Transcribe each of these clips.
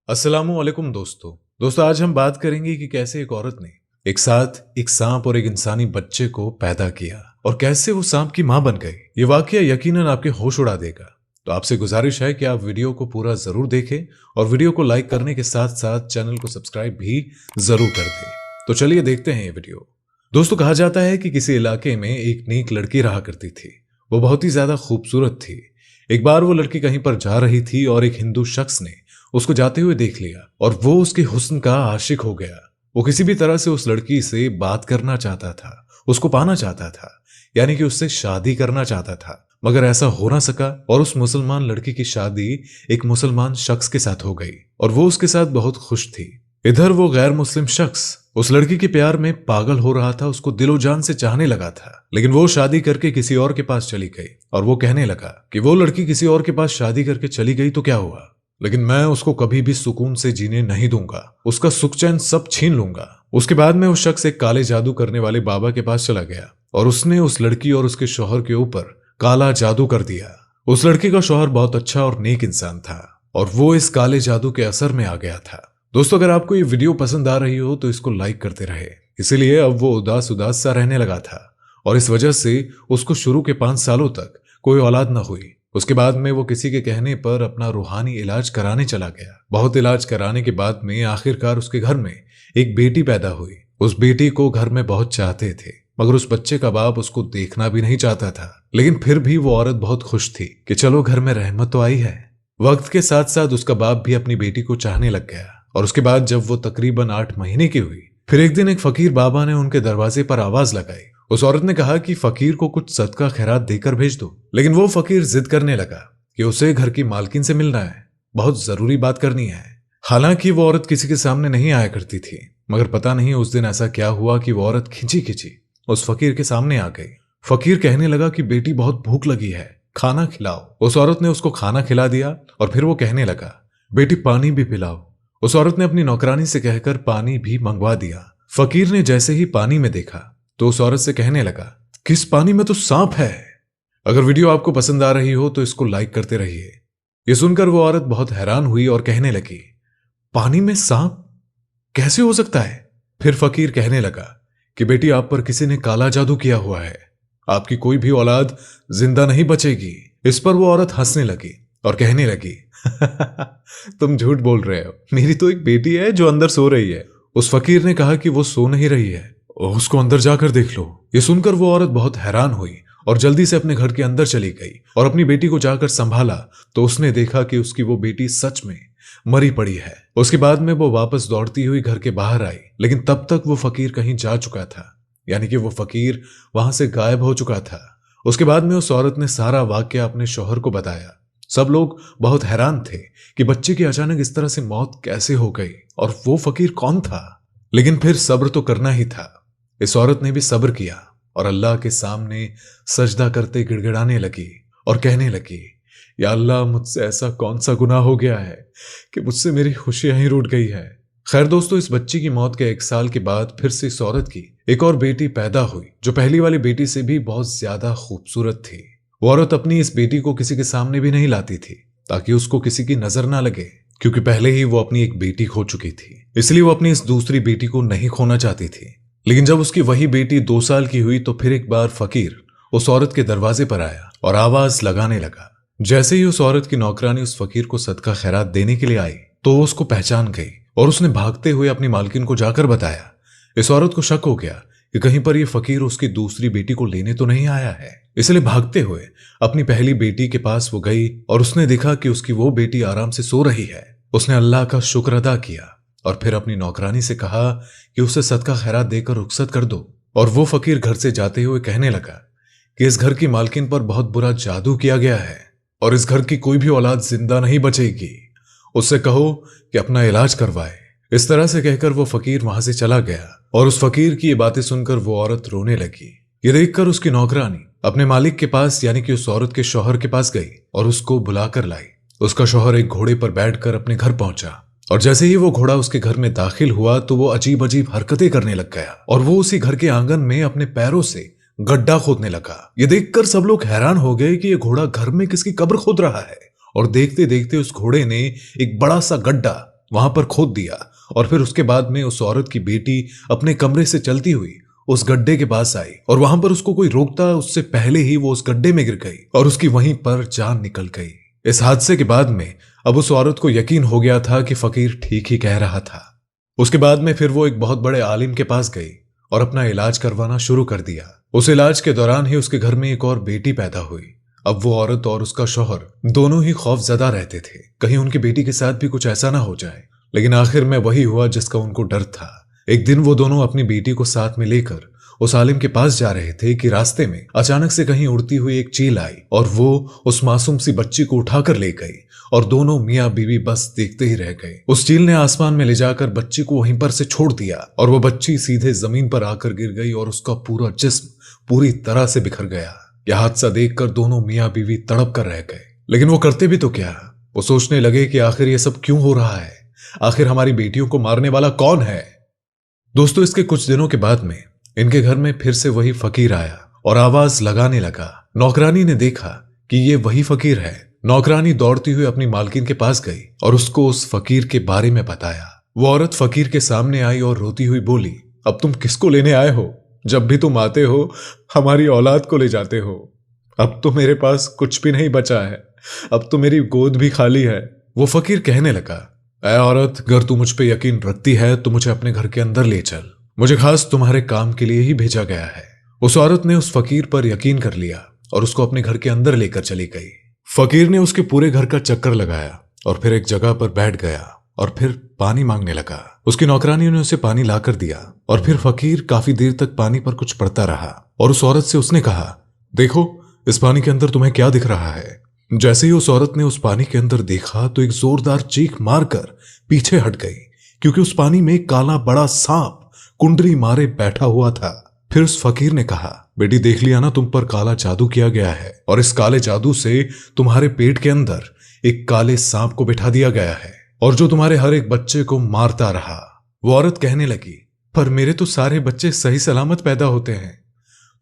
अस्सलामुअलैकुम दोस्तों आज हम बात करेंगे कि कैसे एक औरत ने एक साथ एक सांप और एक इंसानी बच्चे को पैदा किया और कैसे वो सांप की मां बन गई। ये वाकया यकीनन आपके होश उड़ा देगा। तो आपसे गुजारिश है कि आप वीडियो को पूरा जरूर देखें और वीडियो को लाइक करने के साथ साथ चैनल को सब्सक्राइब भी जरूर कर दें। तो चलिए देखते हैं ये वीडियो। दोस्तों, कहा जाता है कि किसी इलाके में एक नेक लड़की रहा करती थी। वो बहुत ही ज्यादा खूबसूरत थी। एक बार वो लड़की कहीं पर जा रही थी और एक हिंदू शख्स ने उसको जाते हुए देख लिया और वो उसके हुस्न का आशिक हो गया। वो किसी भी तरह से उस लड़की से बात करना चाहता था, उसको पाना चाहता था, यानी कि उससे शादी करना चाहता था। मगर ऐसा हो ना सका और उस मुसलमान लड़की की शादी एक मुसलमान शख्स के साथ हो गई और वो उसके साथ बहुत खुश थी। इधर वो गैर मुस्लिम शख्स उस लड़की के प्यार में पागल हो रहा था, उसको दिलो जान से चाहने लगा था। लेकिन वो शादी करके किसी और के पास चली गई और वो कहने लगा कि वो लड़की किसी और के पास शादी करके चली गई तो क्या हुआ, लेकिन मैं उसको कभी भी सुकून से जीने नहीं दूंगा, उसका सुख चैन सब छीन लूंगा। उसके बाद में वो शख्स एक काले जादू करने वाले बाबा के पास चला गया और उसने उस लड़की और उसके शौहर के ऊपर काला जादू कर दिया। उस लड़की का शौहर बहुत अच्छा और नेक इंसान था और वो इस काले जादू के असर में आ गया था। दोस्तों, अगर आपको ये वीडियो पसंद आ रही हो तो इसको लाइक करते रहे। इसीलिए अब वो उदास उदास सा रहने लगा था और इस वजह से उसको शुरू के 5 सालों तक कोई औलाद न हुई। उसके बाद में वो किसी के कहने पर अपना रूहानी इलाज कराने चला गया। बहुत इलाज कराने के बाद में आखिरकार उसके घर में एक बेटी पैदा हुई। उस बेटी को घर में बहुत चाहते थे, मगर उस बच्चे का बाप उसको देखना भी नहीं चाहता था। लेकिन फिर भी वो औरत बहुत खुश थी कि चलो घर में रहमत तो आई है। वक्त के साथ साथ उसका बाप भी अपनी बेटी को चाहने लग गया और उसके बाद जब वो तकरीबन 8 महीने की हुई, फिर एक दिन एक फकीर बाबा ने उनके दरवाजे पर आवाज लगाई। उस औरत ने कहा कि फकीर को कुछ सदका खैरात देकर भेज दो। लेकिन वो फकीर जिद करने लगा कि उसे घर की मालकिन से मिलना है, बहुत जरूरी बात करनी है। हालांकि वो औरत किसी के सामने नहीं आया करती थी, मगर पता नहीं उस दिन ऐसा क्या हुआ कि वो औरत खिंची खिंची उस फकीर के सामने आ गई। फकीर कहने लगा कि बेटी बहुत भूख लगी है, खाना खिलाओ। उस औरत ने उसको खाना खिला दिया और फिर वो कहने लगा बेटी पानी भी पिलाओ। उस औरत ने अपनी नौकरानी से कहकर पानी भी मंगवा दिया। फकीर ने जैसे ही पानी में देखा तो उस औरत से कहने लगा किस पानी में तो सांप है। अगर वीडियो आपको पसंद आ रही हो तो इसको लाइक करते रहिए। ये सुनकर वो औरत बहुत हैरान हुई और कहने लगी पानी में सांप कैसे हो सकता है। फिर फकीर कहने लगा कि बेटी आप पर किसी ने काला जादू किया हुआ है, आपकी कोई भी औलाद जिंदा नहीं बचेगी। इस पर वो औरत हंसने लगी और कहने लगी तुम झूठ बोल रहे हो, मेरी तो एक बेटी है जो अंदर सो रही है। उस फकीर ने कहा कि वो सो नहीं रही है, उसको अंदर जाकर देख लो। ये सुनकर वो औरत बहुत हैरान हुई और जल्दी से अपने घर के अंदर चली गई और अपनी बेटी को जाकर संभाला तो उसने देखा कि उसकी वो बेटी सच में मरी पड़ी है। उसके बाद में वो वापस दौड़ती हुई घर के बाहर आई, लेकिन तब तक वो फकीर कहीं जा चुका था, यानी कि वो फकीर वहां से गायब हो चुका था। उसके बाद में उस औरत ने सारा वाकया अपने शौहर को बताया। सब लोग बहुत हैरान थे कि बच्चे की अचानक इस तरह से मौत कैसे हो गई और वो फकीर कौन था। लेकिन फिर सब्र तो करना ही था। इस औरत ने भी सब्र किया और अल्लाह के सामने सजदा करते गिड़गिड़ाने लगी और कहने लगी या अल्लाह, मुझसे ऐसा कौन सा गुनाह हो गया है कि मुझसे मेरी खुशियां ही रूठ गई है। खैर दोस्तों, इस बच्ची की मौत के 1 साल के बाद फिर से इस औरत की एक और बेटी पैदा हुई जो पहली वाली बेटी से भी बहुत ज्यादा खूबसूरत थी। वो औरत अपनी इस बेटी को किसी के सामने भी नहीं लाती थी ताकि उसको किसी की नजर ना लगे, क्योंकि पहले ही वो अपनी एक बेटी खो चुकी थी, इसलिए वो अपनी इस दूसरी बेटी को नहीं खोना चाहती थी। लेकिन जब उसकी वही बेटी 2 साल की हुई तो फिर एक बार फकीर उस औरत के दरवाजे पर आया और आवाज लगाने लगा। जैसे ही उस औरत की नौकरानी उस फकीर को सदका खैरात देने के लिए आई तो वो उसको पहचान गई और उसने भागते हुए अपनी मालकिन को जाकर बताया। इस औरत को शक हो गया कि कहीं पर ये फकीर उसकी दूसरी बेटी को लेने तो नहीं आया है, इसलिए भागते हुए अपनी पहली बेटी के पास वो गई और उसने देखा कि उसकी वो बेटी आराम से सो रही है। उसने अल्लाह का शुक्र अदा किया और फिर अपनी नौकरानी से कहा कि उसे सदका खैरात देकर रुखसत कर दो। और वो फकीर घर से जाते हुए कहने लगा कि इस घर की मालकिन पर बहुत बुरा जादू किया गया है और इस घर की कोई भी औलाद जिंदा नहीं बचेगी, उससे कहो कि अपना इलाज करवाए। इस तरह से कहकर वो फकीर वहां से चला गया और उस फकीर की ये बातें सुनकर वो औरत रोने लगी। ये देखकर उसकी नौकरानी अपने मालिक के पास यानी कि उस औरत के शौहर के पास गई और उसको बुलाकर लाई। उसका शौहर एक घोड़े पर बैठकर अपने घर पहुंचा और जैसे ही वो घोड़ा उसके घर में दाखिल हुआ तो वो अजीब अजीब हरकतें करने लग गया और वो उसी घर के आंगन में अपने पैरों से गड्ढा खोदने लगा। ये देखकर सब लोग हैरान हो गए कि ये घोड़ा घर में किसकी कब्र खोद रहा है और देखते देखते उस घोड़े ने एक बड़ा सा गड्ढा वहां पर खोद दिया और फिर उसके बाद में उस औरत की बेटी अपने कमरे से चलती हुई उस गड्ढे के पास आई और वहां पर उसको कोई रोकता उससे पहले ही वो उस गड्ढे में गिर गई और उसकी वहीं पर जान निकल गई। इस हादसे के बाद में अब उस औरत को यकीन हो गया था कि फकीर ठीक ही कह रहा था। उसके बाद में फिर वो एक बहुत बड़े आलिम के पास गई और अपना इलाज करवाना शुरू कर दिया। उस इलाज के दौरान ही उसके घर में एक और बेटी पैदा हुई। अब वो औरत और उसका शौहर दोनों ही खौफजदा रहते थे, कहीं उनकी बेटी के साथ भी कुछ ऐसा ना हो जाए। लेकिन आखिर में वही हुआ जिसका उनको डर था। एक दिन वो दोनों अपनी बेटी को साथ में लेकर उस आलिम के पास जा रहे थे कि रास्ते में अचानक से कहीं उड़ती हुई एक चील आई और वो उस मासूम सी बच्ची को उठाकर ले गई और दोनों मियाँ बीवी बस देखते ही रह गए। उस चील ने आसमान में ले जाकर बच्ची को वहीं पर से छोड़ दिया और वो बच्ची सीधे जमीन पर आकर गिर गई और उसका पूरा जिस्म पूरी तरह से बिखर गया। यह हादसा देखकर दोनों मियाँ बीवी तड़प कर रह गए। लेकिन वो करते भी तो क्या? वो सोचने लगे कि आखिर ये सब क्यों हो रहा है, आखिर हमारी बेटियों को मारने वाला कौन है। दोस्तों, इसके कुछ दिनों के बाद में इनके घर में फिर से वही फकीर आया और आवाज लगाने लगा। नौकरानी ने देखा कि ये वही फकीर है। नौकरानी दौड़ती हुई अपनी मालकिन के पास गई और उसको उस फकीर के बारे में बताया। वो औरत फकीर के सामने आई और रोती हुई बोली, अब तुम किसको लेने आए हो? जब भी तुम आते हो हमारी औलाद को ले जाते हो। अब तो मेरे पास कुछ भी नहीं बचा है, अब तो मेरी गोद भी खाली है। वो फकीर कहने लगा, ऐ औरत, अगर तू मुझ पे यकीन रखती है तो मुझे अपने घर के अंदर ले चल, मुझे खास तुम्हारे काम के लिए ही भेजा गया है। उस औरत ने उस फकीर पर यकीन कर लिया और उसको अपने घर के अंदर लेकर चली गई। फकीर ने उसके पूरे घर का चक्कर लगाया और फिर एक जगह पर बैठ गया और फिर पानी मांगने लगा। उसकी नौकरानी ने उसे पानी लाकर दिया और फिर फकीर काफी देर तक पानी पर कुछ पढ़ता रहा और उस औरत से उसने कहा, देखो इस पानी के अंदर तुम्हें क्या दिख रहा है? जैसे ही उस औरत ने उस पानी के अंदर देखा तो एक जोरदार चीख मारकर पीछे हट गई, क्योंकि उस पानी में एक काला बड़ा सांप कुंडली मारे बैठा हुआ था। फिर उस फकीर ने कहा, बेटी देख लिया ना, तुम पर काला जादू किया गया है और इस काले जादू से तुम्हारे पेट के अंदर एक काले सांप को बिठा दिया गया है और जो तुम्हारे हर एक बच्चे को मारता रहा। वो औरत कहने लगी, पर मेरे तो सारे बच्चे सही सलामत पैदा होते हैं।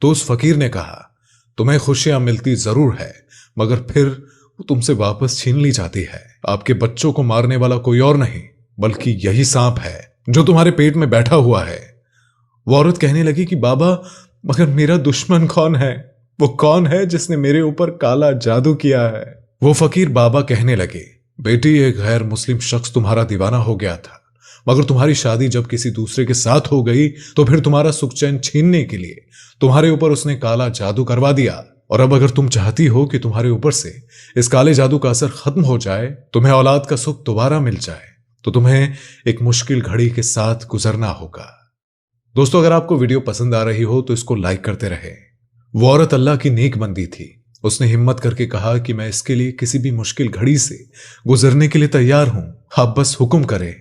तो उस फकीर ने कहा, तुम्हें खुशियां मिलती जरूर है, मगर फिर वो तुमसे वापस छीन ली जाती है। आपके बच्चों को मारने वाला कोई और नहीं बल्कि यही सांप है जो तुम्हारे पेट में बैठा हुआ है। वो औरत कहने लगी कि बाबा, मगर मेरा दुश्मन कौन है? वो कौन है जिसने मेरे ऊपर काला जादू किया है? वो फकीर बाबा कहने लगे, बेटी एक गैर मुस्लिम शख्स तुम्हारा दीवाना हो गया था, मगर तुम्हारी शादी जब किसी दूसरे के साथ हो गई तो फिर तुम्हारा सुख चैन छीनने के लिए तुम्हारे ऊपर उसने काला जादू करवा दिया। और अब अगर तुम चाहती हो कि तुम्हारे ऊपर से इस काले जादू का असर खत्म हो जाए, तुम्हें औलाद का सुख दोबारा मिल जाए, तो तुम्हें एक मुश्किल घड़ी के साथ गुजरना होगा। दोस्तों, अगर आपको वीडियो पसंद आ रही हो तो इसको लाइक करते रहे। वो औरत अल्लाह की नेक बंदी थी। उसने हिम्मत करके कहा कि मैं इसके लिए किसी भी मुश्किल घड़ी से गुजरने के लिए तैयार हूं, आप बस हुक्म करें,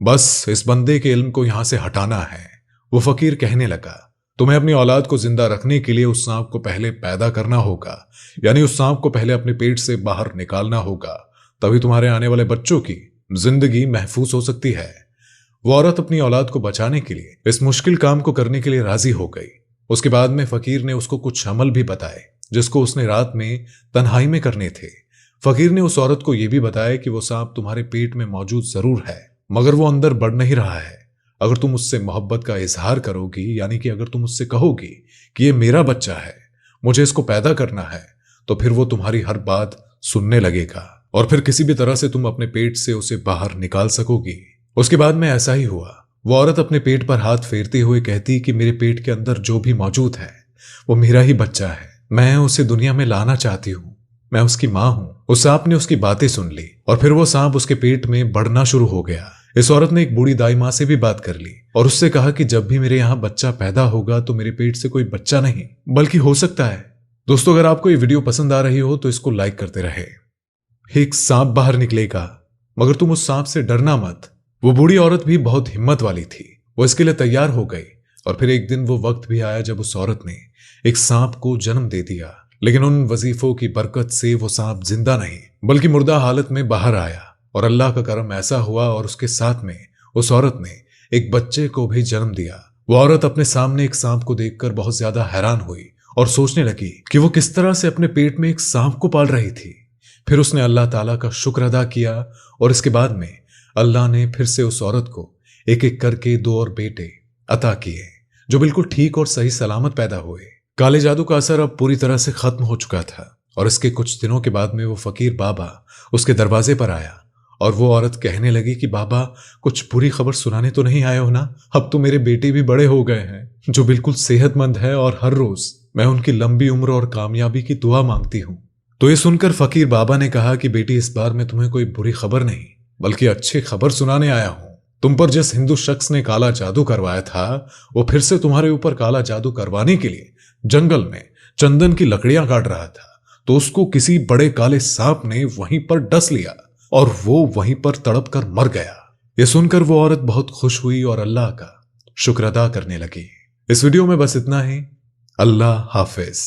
बस इस बंदे के इल्म को यहां से हटाना है। वो फकीर कहने लगा, तुम्हें अपनी औलाद को जिंदा रखने के लिए उस सांप को पहले पैदा करना होगा, यानी उस सांप को पहले अपने पेट से बाहर निकालना होगा, तभी तुम्हारे आने वाले बच्चों की जिंदगी महफूज हो सकती है। वो औरत अपनी औलाद को बचाने के लिए इस मुश्किल काम को करने के लिए राजी हो गई। उसके बाद में फकीर ने उसको कुछ अमल भी बताए जिसको उसने रात में तन्हाई में करने थे। फकीर ने उस औरत को यह भी बताया कि वो सांप तुम्हारे पेट में मौजूद जरूर है, मगर वो अंदर बढ़ नहीं रहा है। अगर तुम उससे मोहब्बत का इजहार करोगी, यानी कि अगर तुम उससे कहोगी कि ये मेरा बच्चा है, मुझे इसको पैदा करना है, तो फिर वो तुम्हारी हर बात सुनने लगेगा और फिर किसी भी तरह से तुम अपने पेट से उसे बाहर निकाल सकोगी। उसके बाद में ऐसा ही हुआ। वो औरत अपने पेट पर हाथ फेरते हुए कहती कि मेरे पेट के अंदर जो भी मौजूद है वो मेरा ही बच्चा है, मैं उसे दुनिया में लाना चाहती हूँ, मैं उसकी माँ हूँ। उस सांप ने उसकी बातें सुन ली और फिर वो सांप उसके पेट में बढ़ना शुरू हो गया। इस औरत ने एक बूढ़ी दाई माँ से भी बात कर ली और उससे कहा कि जब भी मेरे यहाँ बच्चा पैदा होगा तो मेरे पेट से कोई बच्चा नहीं बल्कि हो सकता है। दोस्तों, अगर आपको ये वीडियो पसंद आ रही हो तो इसको लाइक करते रहे। एक सांप बाहर निकलेगा, मगर तुम उस सांप से डरना मत। वो बूढ़ी औरत भी बहुत हिम्मत वाली थी, वो इसके लिए तैयार हो गई और फिर एक दिन वो वक्त भी आया जब उस औरत ने एक सांप को जन्म दे दिया। लेकिन उन वजीफों की बरकत से वो सांप जिंदा नहीं बल्कि मुर्दा हालत में बाहर आया और अल्लाह का करम ऐसा हुआ और उसके साथ में उस औरत ने एक बच्चे को भी जन्म दिया। वो औरत अपने सामने एक सांप को देखकर बहुत ज्यादा हैरान हुई और सोचने लगी कि वो किस तरह से अपने पेट में एक सांप को पाल रही थी। फिर उसने अल्लाह ताला का शुक्र अदा किया और इसके बाद में अल्लाह ने फिर से उस औरत को एक एक करके 2 और बेटे अता किए, जो बिल्कुल ठीक और सही सलामत पैदा हुए। काले जादू का असर अब पूरी तरह से खत्म हो चुका था और इसके कुछ दिनों के बाद में वो फकीर बाबा उसके दरवाजे पर आया और वो औरत कहने लगी कि बाबा, कुछ बुरी खबर सुनाने तो नहीं आए हो ना? अब तो मेरे बेटे भी बड़े हो गए हैं, जो बिल्कुल सेहतमंद है, और हर रोज मैं उनकी लंबी उम्र और कामयाबी की दुआ मांगती हूँ। तो ये सुनकर फकीर बाबा ने कहा कि बेटी, इस बार मैं तुम्हें कोई बुरी खबर नहीं बल्कि अच्छी खबर सुनाने आया हूँ। तुम पर जिस हिंदू शख्स ने काला जादू करवाया था, वो फिर से तुम्हारे ऊपर काला जादू करवाने के लिए जंगल में चंदन की लकड़ियां काट रहा था, तो उसको किसी बड़े काले सांप ने वहीं पर डस लिया और वो वहीं पर तड़प कर मर गया। ये सुनकर वो औरत बहुत खुश हुई और अल्लाह का शुक्र अदा करने लगी। इस वीडियो में बस इतना ही। अल्लाह हाफिज।